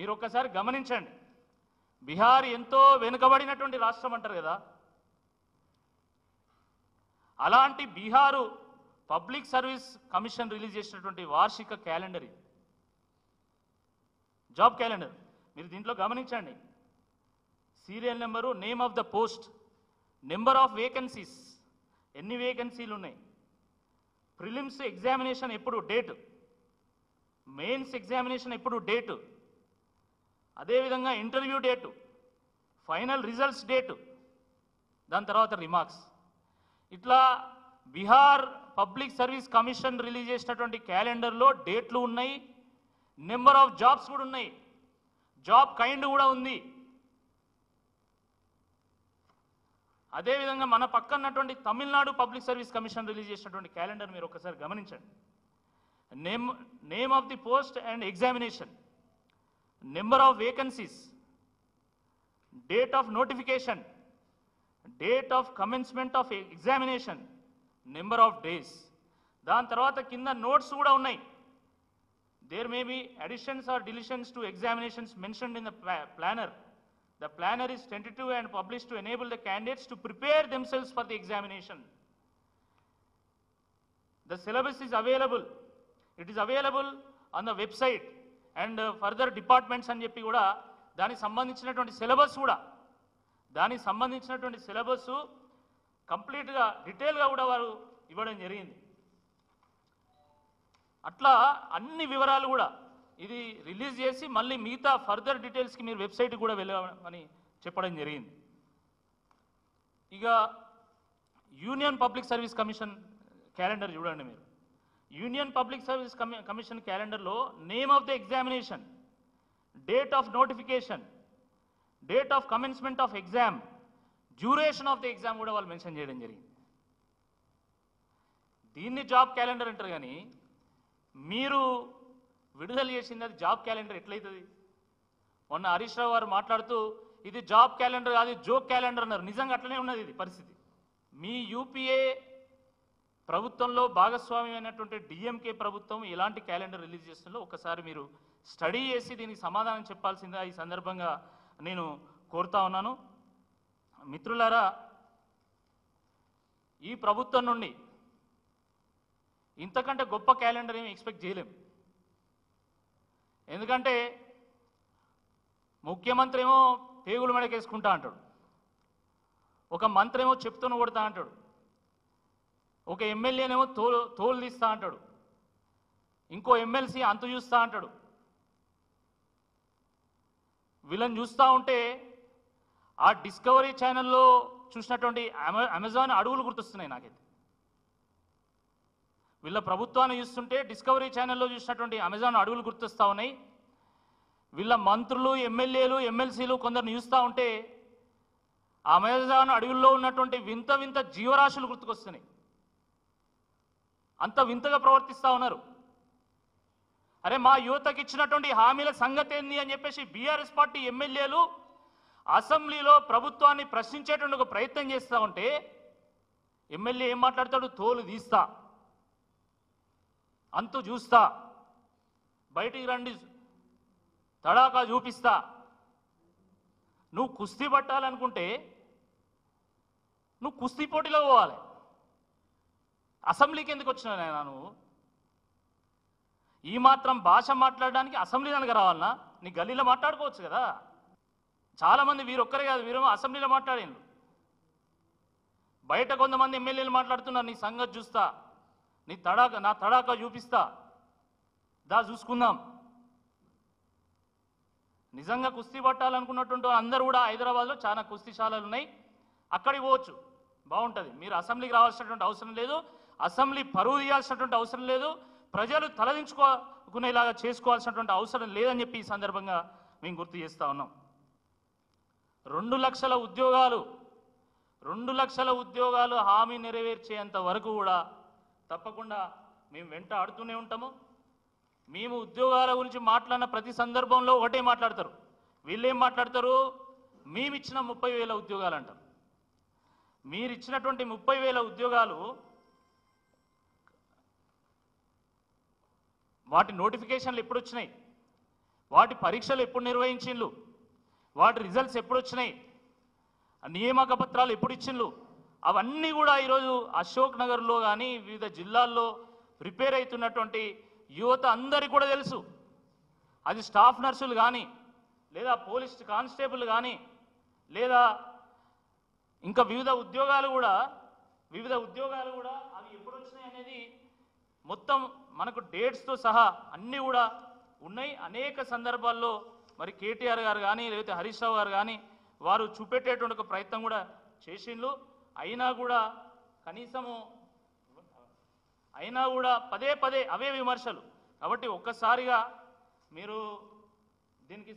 మీరు ఒక్కసారి గమనించండి. బీహార్ ఎంతో వెనుకబడినటువంటి రాష్ట్రం అంటారు కదా, అలాంటి Bihar public service commission release చేసినటువంటి వార్షిక క్యాలెండర్ ఇది, జాబ్ క్యాలెండర్. మీరు దీంట్లో గమనించండి, serial number, name of the post, number of vacancies, ఎన్ని వేకెన్సీలు ఉన్నాయి, ప్రిలిమ్స్ ఎగ్జామినేషన్ ఎప్పుడు డేటు, మెయిన్స్ ఎగ్జామినేషన్ ఎప్పుడు డేటు, అదేవిధంగా interview date, final results date, దాని తర్వాత రిమార్క్స్. ఇట్లా Bihar public service commission release చేసినటువంటి క్యాలెండర్లో డేట్లు ఉన్నాయి, నెంబర్ ఆఫ్ జాబ్స్ కూడా ఉన్నాయి, జాబ్ కైండ్ కూడా ఉంది. అదేవిధంగా మన పక్కన్నటువంటి Tamil Nadu public service commission release చేసినటువంటి క్యాలెండర్ మీరు ఒకసారి గమనించండి. Name of the post and examination, number of vacancies, date of notification, date of commencement of examination, number of days. దాని తర్వాత కింద నోట్స్ కూడా ఉన్నాయి. There may be additions or deletions to examinations mentioned in the planner. The planner is tentative and published to enable the candidates to prepare themselves for the examination. The syllabus is available. It is available on the website and further departments అని చెప్పి కూడా దానికి సంబంధించినటువంటి syllabus కంప్లీట్గా డీటెయిల్గా కూడా వారు ఇవ్వడం జరిగింది. అట్లా అన్ని వివరాలు కూడా ఇది రిలీజ్ చేసి మళ్ళీ మిగతా ఫర్దర్ డీటెయిల్స్కి మీరు వెబ్సైట్ కూడా వెళ్ళమని చెప్పడం జరిగింది. ఇక union public service commission calendar చూడండి మీరు. యూనియన్ పబ్లిక్ సర్వీస్ కమిషన్ క్యాలెండర్లో name of the examination, date of notification, date of commencement of exam, duration of the exam కూడా వాళ్ళు మెన్షన్ చేయడం జరిగింది. దీన్ని జాబ్ క్యాలెండర్ అంటారు, కానీ మీరు విడుదల చేసింది అది జాబ్ క్యాలెండర్ ఎట్లయితుంది? మొన్న హరీష్ రావు గారు మాట్లాడుతూ ఇది జాబ్ క్యాలెండర్ కాదు, జోక్ క్యాలెండర్ అన్నారు. నిజంగా అట్లనే ఉన్నది ఇది పరిస్థితి. మీ యూపీఏ ప్రభుత్వంలో భాగస్వామ్యం అయినటువంటి డిఎంకే ప్రభుత్వం ఎలాంటి క్యాలెండర్ రిలీజ్ చేస్తుందో ఒకసారి మీరు స్టడీ చేసి దీనికి సమాధానం చెప్పాల్సిందిగా ఈ సందర్భంగా నేను కోరుతా ఉన్నాను. మిత్రులారా, ఈ ప్రభుత్వం నుండి ఇంతకంటే గొప్ప క్యాలెండర్ ఏమి ఎక్స్పెక్ట్ చేయలేం. ఎందుకంటే ముఖ్యమంత్రి ఏమో పేగులు మెడకేసుకుంటా అంటాడు, ఒక మంత్రి ఏమో చెప్తూనే కొడతా అంటాడు, ఒక ఎమ్మెల్యేనేమో తోలు తీస్తా అంటాడు, ఇంకో ఎమ్మెల్సీ అంతు చూస్తా అంటాడు. వీళ్ళని చూస్తూ ఉంటే ఆ డిస్కవరీ ఛానల్లో చూసినటువంటి అమెజాన్ అడవులు గుర్తొస్తున్నాయి నాకైతే. వీళ్ళ ప్రభుత్వాన్ని చూస్తుంటే డిస్కవరీ ఛానల్లో చూసినటువంటి అమెజాన్ అడవులు గుర్తొస్తూ ఉన్నాయి. వీళ్ళ మంత్రులు, ఎమ్మెల్యేలు, ఎమ్మెల్సీలు కొందరిని చూస్తూ ఉంటే అమెజాన్ అడవుల్లో ఉన్నటువంటి వింత వింత జీవరాశులు గుర్తుకొస్తున్నాయి. అంత వింతగా ప్రవర్తిస్తూ ఉన్నారు. అరే, మా యువతకి ఇచ్చినటువంటి హామీల సంగతి ఏంది అని చెప్పేసి బీఆర్ఎస్ పార్టీ ఎమ్మెల్యేలు అసెంబ్లీలో ప్రభుత్వాన్ని ప్రశ్నించేటువంటి ఒక ప్రయత్నం చేస్తూ ఉంటే ఎమ్మెల్యే ఏం మాట్లాడతాడు? తోలు తీస్తా, అంతు చూస్తా, బయటికి రండి, తడాకా చూపిస్తా. నువ్వు కుస్తీ పట్టాలనుకుంటే నువ్వు కుస్తీ పోటీలో పోవాలి. అసెంబ్లీకి ఎందుకు వచ్చినావు నాయనా నువ్వు? ఈ మాత్రం భాష మాట్లాడడానికి అసెంబ్లీ దానికి రావాలన్నా? నీ గల్లీలో మాట్లాడుకోవచ్చు కదా. చాలామంది వీరొక్కరే కాదు, వీరేమో అసెంబ్లీలో మాట్లాడిండ్రు. బయట కొంతమంది ఎమ్మెల్యేలు మాట్లాడుతున్నారు, నీ సంగతి చూస్తా, నా తడాకా చూపిస్తా, దా చూసుకుందాం. నిజంగా కుస్తీ పట్టాలనుకున్నటువంటి అందరూ కూడా హైదరాబాద్లో చాలా కుస్తీశాలలు ఉన్నాయి, అక్కడికి పోవచ్చు, బాగుంటుంది. మీరు అసెంబ్లీకి రావాల్సినటువంటి అవసరం లేదు, అసెంబ్లీ పరువు తీయాల్సినటువంటి అవసరం లేదు, ప్రజలు తలదించుకునేలాగా చేసుకోవాల్సినటువంటి అవసరం లేదని చెప్పి ఈ సందర్భంగా మేము గుర్తు చేస్తూ ఉన్నాం. 2 లక్షల ఉద్యోగాలు హామీ నెరవేర్చేంత వరకు కూడా తప్పకుండా మేము వెంట ఆడుతూనే ఉంటాము. మేము ఉద్యోగాల గురించి మాట్లాడిన ప్రతి సందర్భంలో ఒకటే మాట్లాడతారు. వీళ్ళేం మాట్లాడతారు? మేమిచ్చిన 30,000 ఉద్యోగాలు అంటారు. మీరు ఇచ్చినటువంటి 30,000 ఉద్యోగాలు వాటి నోటిఫికేషన్లు ఎప్పుడు వచ్చినాయి? వాటి పరీక్షలు ఎప్పుడు నిర్వహించిండ్రు, వాటి రిజల్ట్స్ ఎప్పుడు వచ్చినాయి, నియామక పత్రాలు ఎప్పుడు ఇచ్చిండ్రు, అవన్నీ కూడా ఈరోజు అశోక్ నగర్లో కానీ వివిధ జిల్లాల్లో ప్రిపేర్ అవుతున్నటువంటి యువత అందరికీ కూడా తెలుసు. అది స్టాఫ్ నర్సులు కానీ, లేదా పోలీస్ కానిస్టేబుల్ కానీ, లేదా ఇంకా వివిధ ఉద్యోగాలు కూడా అవి ఎప్పుడు వచ్చినాయి అనేది మొత్తం మనకు డేట్స్తో సహా అన్నీ కూడా ఉన్నాయి. అనేక సందర్భాల్లో మరి కేటీఆర్ గారు కానీ, లేకపోతే హరీష్ రావు గారు కానీ వారు చూపెట్టేటువంటి ఒక ప్రయత్నం కూడా చేసిండ్రు. అయినా కూడా పదే పదే అవే విమర్శలు. కాబట్టి ఒక్కసారిగా మీరు దీనికి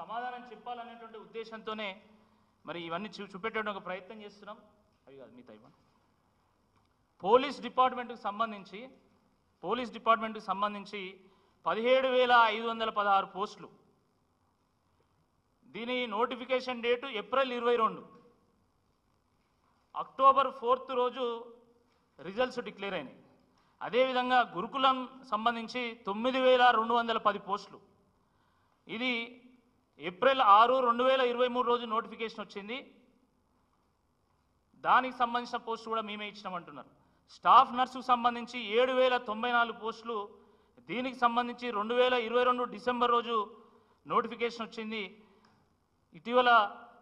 సమాధానం చెప్పాలనేటువంటి ఉద్దేశంతోనే మరి ఇవన్నీ చూపెట్టేటువంటి ఒక ప్రయత్నం చేస్తున్నాం. అవి కాదు మిగతా ఇవ్వండి. పోలీస్ డిపార్ట్మెంట్కి సంబంధించి 17,516 పోస్టులు. దీని నోటిఫికేషన్ డేటు ఏప్రిల్ 22. అక్టోబర్ 4 రోజు రిజల్ట్స్ డిక్లేర్ అయినాయి. అదేవిధంగా గురుకులం సంబంధించి 9,210 పోస్టులు. ఇది ఏప్రిల్ 6, 2023 రోజు నోటిఫికేషన్ వచ్చింది. దానికి సంబంధించిన పోస్టు కూడా మేమే ఇచ్చినామంటున్నారు. స్టాఫ్ నర్సుకు సంబంధించి 7,094 పోస్టులు. దీనికి సంబంధించి 2022 డిసెంబర్ రోజు నోటిఫికేషన్ వచ్చింది. ఇటీవల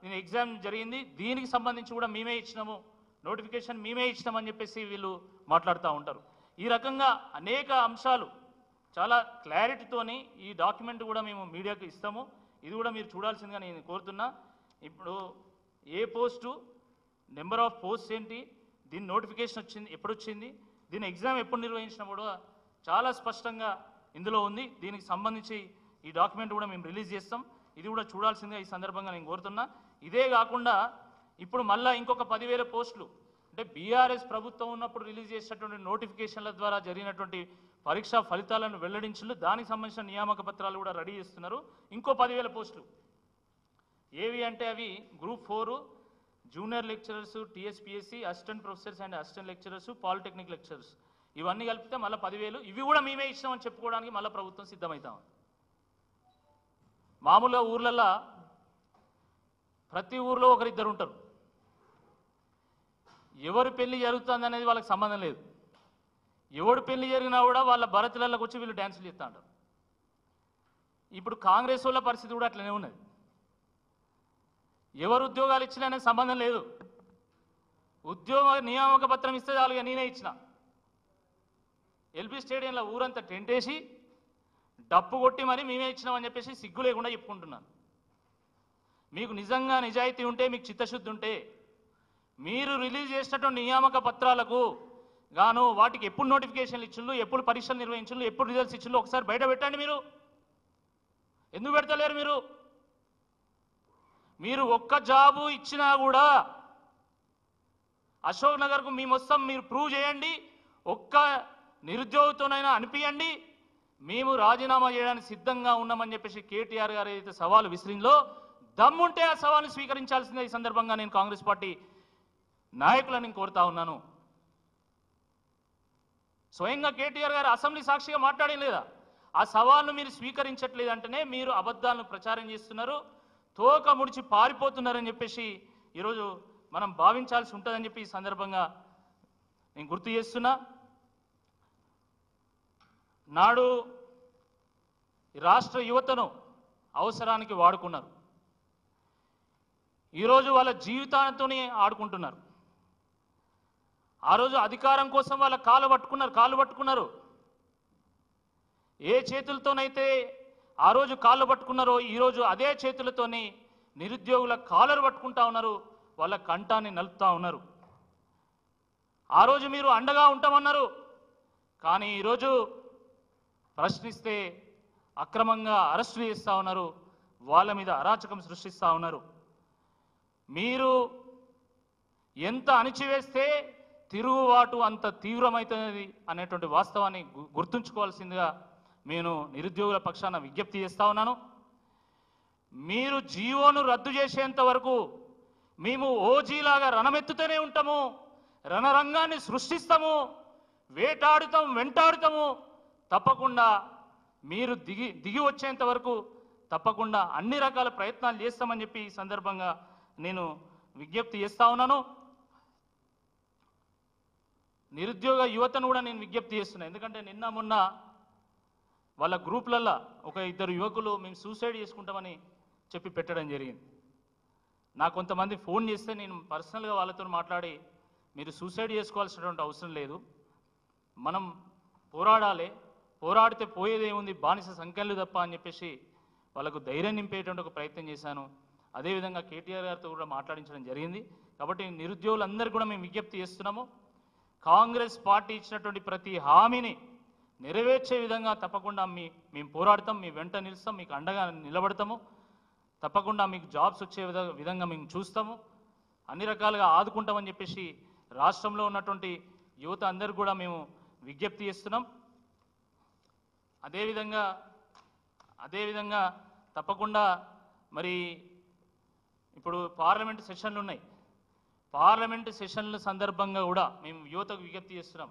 దీని ఎగ్జామ్ జరిగింది. దీనికి సంబంధించి కూడా మేమే ఇచ్చినాము, నోటిఫికేషన్ మేమే ఇచ్చినామని చెప్పేసి వీళ్ళు మాట్లాడుతూ ఉంటారు. ఈ రకంగా అనేక అంశాలు చాలా క్లారిటీతోని ఈ డాక్యుమెంట్ కూడా మేము మీడియాకు ఇస్తాము. ఇది కూడా మీరు చూడాల్సిందిగా నేను కోరుతున్నా. ఇప్పుడు ఏ పోస్టు, నెంబర్ ఆఫ్ పోస్ట్ ఏంటి, దీని నోటిఫికేషన్ వచ్చింది ఎప్పుడు వచ్చింది, దీని ఎగ్జామ్ ఎప్పుడు నిర్వహించినా కూడా చాలా స్పష్టంగా ఇందులో ఉంది. దీనికి సంబంధించి ఈ డాక్యుమెంట్ కూడా మేము రిలీజ్ చేస్తాం. ఇది కూడా చూడాల్సిందిగా ఈ సందర్భంగా నేను కోరుతున్నా. ఇదే కాకుండా ఇప్పుడు మళ్ళీ ఇంకొక 10,000 పోస్టులు అంటే బీఆర్ఎస్ ప్రభుత్వం ఉన్నప్పుడు రిలీజ్ చేసినటువంటి నోటిఫికేషన్ల ద్వారా జరిగినటువంటి పరీక్షా ఫలితాలను వెల్లడించారు. దానికి సంబంధించిన నియామక పత్రాలు కూడా రెడీ చేస్తున్నారు. ఇంకో 10,000 పోస్టులు ఏవి అంటే అవి group 4 junior lecturers, TSPSC, assistant professors and assistant lecturers, polytechnic lecturers, ఇవన్నీ కలిపితే మళ్ళీ 10,000. ఇవి కూడా మేమే ఇచ్చినామని చెప్పుకోవడానికి మళ్ళీ ప్రభుత్వం సిద్ధమవుతాం. మామూలుగా ఊర్లల్లో ప్రతి ఊర్లో ఒకరిద్దరు ఉంటారు. ఎవరు పెళ్లి జరుగుతుంది అనేది వాళ్ళకి సంబంధం లేదు. ఎవడు పెళ్లి జరిగినా కూడా వాళ్ళ భరతులకు వచ్చి వీళ్ళు డ్యాన్సులు చేస్తూ ఉంటారు. ఇప్పుడు కాంగ్రెస్ వాళ్ళ పరిస్థితి కూడా అట్లనే ఉన్నది. ఎవరు ఉద్యోగాలు ఇచ్చినా అనేది సంబంధం లేదు. ఉద్యోగ నియామక పత్రం ఇస్తే చాలుగా నేనే ఇచ్చిన. ఎల్బీ స్టేడియంలో ఊరంతా టెంట్ వేసి డప్పు కొట్టి మరి మేమే ఇచ్చినామని చెప్పేసి సిగ్గు లేకుండా చెప్పుకుంటున్నాను. మీకు నిజంగా నిజాయితీ ఉంటే, మీకు చిత్తశుద్ధి ఉంటే మీరు రిలీజ్ చేసినటువంటి నియామక పత్రాలకు గాను వాటికి ఎప్పుడు నోటిఫికేషన్లు ఇచ్చిండ్రు, ఎప్పుడు పరీక్షలు నిర్వహించిండ్రు, ఎప్పుడు రిజల్ట్స్ ఇచ్చిండ్రు ఒకసారి బయట పెట్టండి. మీరు ఎందుకు పెడతలేరు? మీరు ఒక్క జాబు ఇచ్చినా కూడా అశోక్ నగర్కు మేము వస్తాం, మీరు ప్రూవ్ చేయండి. ఒక్క నిరుద్యోగితోనైనా అనిపించండి, మేము రాజీనామా చేయడానికి సిద్ధంగా ఉన్నామని చెప్పేసి కేటీఆర్ గారు ఏదైతే సవాలు విసిరిందో, దమ్ముంటే ఆ సవాల్ని స్వీకరించాల్సిందే. ఈ సందర్భంగా నేను కాంగ్రెస్ పార్టీ నాయకులను కోరుతా ఉన్నాను. స్వయంగా కేటీఆర్ గారు అసెంబ్లీ సాక్షిగా మాట్లాడేం లేదా? ఆ సవాల్ను మీరు స్వీకరించట్లేదంటేనే మీరు అబద్ధాలను ప్రచారం చేస్తున్నారు, తోక ముడిచి పారిపోతున్నారని చెప్పేసి ఈరోజు మనం భావించాల్సి ఉంటుందని చెప్పి ఈ సందర్భంగా నేను గుర్తు చేస్తున్నా. నాడు రాష్ట్ర యువతను అవసరానికి వాడుకున్నారు, ఈరోజు వాళ్ళ జీవితాలతోనే ఆడుకుంటున్నారు. ఆ రోజు అధికారం కోసం వాళ్ళ కాళ్ళు పట్టుకున్నారు. ఏ చేతులతోనైతే ఆ రోజు కాళ్ళు పట్టుకున్నారో ఈరోజు అదే చేతులతోని నిరుద్యోగుల కాలరు పట్టుకుంటా ఉన్నారు, వాళ్ళ కంఠాన్ని నలుపుతా ఉన్నారు. ఆ రోజు మీరు అండగా ఉంటామన్నారు, కానీ ఈరోజు ప్రశ్నిస్తే అక్రమంగా అరెస్టు చేస్తూ ఉన్నారు, వాళ్ళ మీద అరాచకం సృష్టిస్తూ ఉన్నారు. మీరు ఎంత అణిచివేస్తే తిరుగుబాటు అంత తీవ్రమవుతున్నది అనేటువంటి వాస్తవాన్ని గుర్తుంచుకోవాల్సిందిగా నేను నిరుద్యోగుల పక్షాన విజ్ఞప్తి చేస్తా ఉన్నాను. మీరు జీవోను రద్దు చేసేంత వరకు మేము ఓజీలాగా రణమెత్తుతూనే ఉంటాము, రణరంగాన్ని సృష్టిస్తాము, వెంటాడుతాము. తప్పకుండా మీరు దిగి వచ్చేంత వరకు తప్పకుండా అన్ని రకాల ప్రయత్నాలు చేస్తామని చెప్పి ఈ సందర్భంగా నేను విజ్ఞప్తి చేస్తా ఉన్నాను. నిరుద్యోగ యువతను కూడా నేను విజ్ఞప్తి చేస్తున్నాను. ఎందుకంటే నిన్న మొన్న వాళ్ళ గ్రూప్లల్లో ఒక ఇద్దరు యువకులు మేము సూసైడ్ చేసుకుంటామని చెప్పి పెట్టడం జరిగింది. నాకు కొంతమంది ఫోన్ చేస్తే నేను పర్సనల్గా వాళ్ళతో మాట్లాడి మీరు సూసైడ్ చేసుకోవాల్సినటువంటి అవసరం లేదు, మనం పోరాడాలి, పోరాడితే పోయేదేముంది బానిస సంఖ్యలు తప్ప అని చెప్పేసి వాళ్ళకు ధైర్యం నింపేటువంటి ఒక ప్రయత్నం చేశాను. అదేవిధంగా కేటీఆర్ గారితో కూడా మాట్లాడించడం జరిగింది. కాబట్టి నిరుద్యోగులందరూ కూడా మేము విజ్ఞప్తి చేస్తున్నాము, కాంగ్రెస్ పార్టీ ఇచ్చినటువంటి ప్రతి హామీని నెరవేర్చే విధంగా తప్పకుండా మేము పోరాడతాం, మీ వెంట నిలుస్తాం, మీకు అండగా నిలబడతాము, తప్పకుండా మీకు జాబ్స్ వచ్చే విధంగా మేము చూస్తాము, అన్ని రకాలుగా ఆదుకుంటామని చెప్పేసి రాష్ట్రంలో ఉన్నటువంటి యువత అందరూ కూడా మేము విజ్ఞప్తి చేస్తున్నాం. అదేవిధంగా తప్పకుండా మరి ఇప్పుడు పార్లమెంటు సెషన్లు ఉన్నాయి. పార్లమెంటు సెషన్ల సందర్భంగా కూడా మేము యువతకు విజ్ఞప్తి చేస్తున్నాం,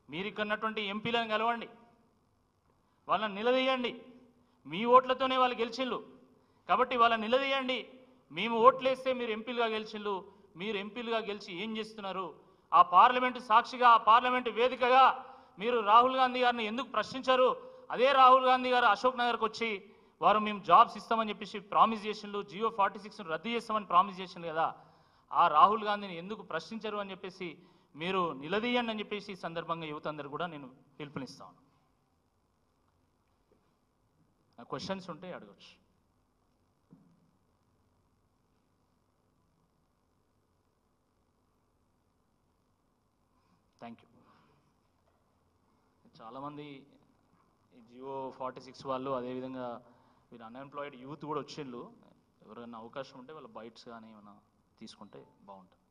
మీరు ఇక్కడ ఉన్నటువంటి ఎంపీలను కలవండి, వాళ్ళని నిలదీయండి. మీ ఓట్లతోనే వాళ్ళు గెలిచిళ్ళు కాబట్టి వాళ్ళని నిలదీయండి. మేము ఓట్లేస్తే మీరు ఎంపీలుగా గెలిచిళ్ళు, మీరు ఎంపీలుగా గెలిచి ఏం చేస్తున్నారు, ఆ పార్లమెంటు సాక్షిగా, ఆ పార్లమెంటు వేదికగా మీరు రాహుల్ గాంధీ గారిని ఎందుకు ప్రశ్నించారు? అదే రాహుల్ గాంధీ గారు అశోక్ నగర్కి వచ్చి వారు మేము జాబ్స్ ఇస్తామని చెప్పేసి ప్రామిస్ చేసిండ్రు, జియో 46 రద్దు చేస్తామని ప్రామిస్ చేసిండ్రు కదా, ఆ రాహుల్ గాంధీని ఎందుకు ప్రశ్నించరు అని చెప్పేసి మీరు నిలదీయండి అని చెప్పేసి ఈ సందర్భంగా యువత అందరూ కూడా నేను పిలుపునిస్తాను. నా క్వశ్చన్స్ ఉంటే అడగచ్చు. Thank you. చాలామంది ఈ జియో 46 వాళ్ళు, అదేవిధంగా వీరు అన్ఎంప్లాయిడ్ యూత్ కూడా వచ్చిండ్రు. ఎవరైనా అవకాశం ఉంటే వాళ్ళ బైట్స్ కానీ ఏమైనా తీసుకుంటే బాగుంటుంది.